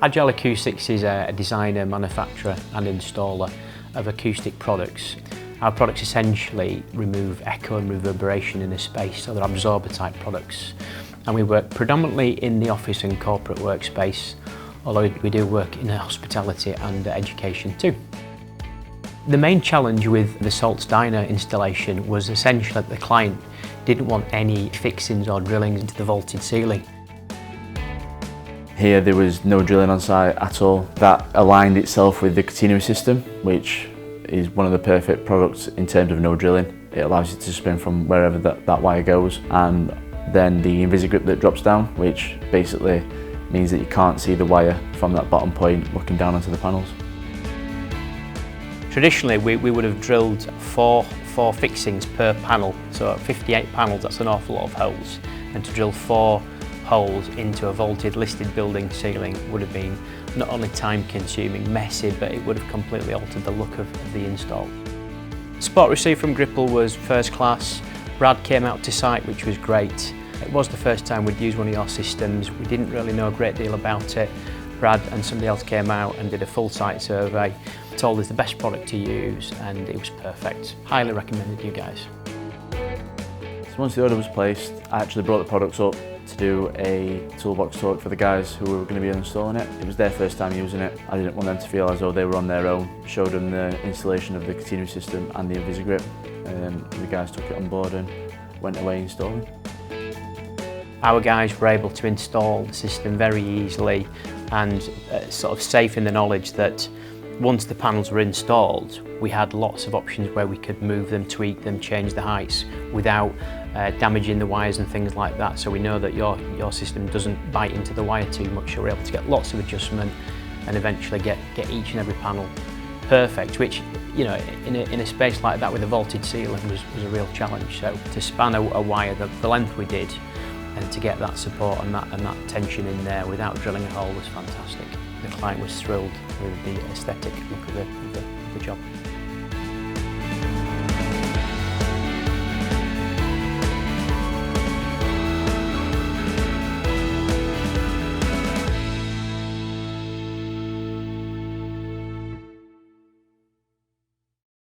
AgileAcoustics is a designer, manufacturer and installer of acoustic products. Our products essentially remove echo and reverberation in a space, so they're absorber type products. And we work predominantly in the office and corporate workspace, although we do work in hospitality and education too. The main challenge with the Salts Diner installation was essentially that the client didn't want any fixings or drillings into the vaulted ceiling. Here there was no drilling on site at all. That aligned itself with the catenary system, which is one of the perfect products in terms of no drilling. It allows you to spin from wherever that wire goes, and then the InvisiGrip that drops down, which basically means that you can't see the wire from that bottom point looking down onto the panels. Traditionally we would have drilled four fixings per panel, so 58 panels, that's an awful lot of holes, and to drill 4 holes into a vaulted listed building ceiling would have been not only time consuming, messy, but it would have completely altered the look of the install. Support received from Gripple was first class. Brad came out to site, which was great. It was the first time we'd used one of your systems. We didn't really know a great deal about it. Brad and somebody else came out and did a full site survey, told us the best product to use, and it was perfect. Highly recommended you guys. So once the order was placed, I actually brought the products up to do a toolbox talk for the guys who were going to be installing it. It was their first time using it. I didn't want them to feel as though they were on their own. Showed them the installation of the catenary system and the InvisiGrip. The guys took it on board and went away installing. Our guys were able to install the system very easily and sort of safe in the knowledge that once the panels were installed, we had lots of options where we could move them, tweak them, change the heights without damaging the wires and things like that. So we know that your system doesn't bite into the wire too much, so we're able to get lots of adjustment and eventually get each and every panel perfect, which, you know, in a space like that with a vaulted ceiling was a real challenge. So to span a wire the length we did, and to get that support and that tension in there without drilling a hole was fantastic. The client was thrilled with the aesthetic look of the job.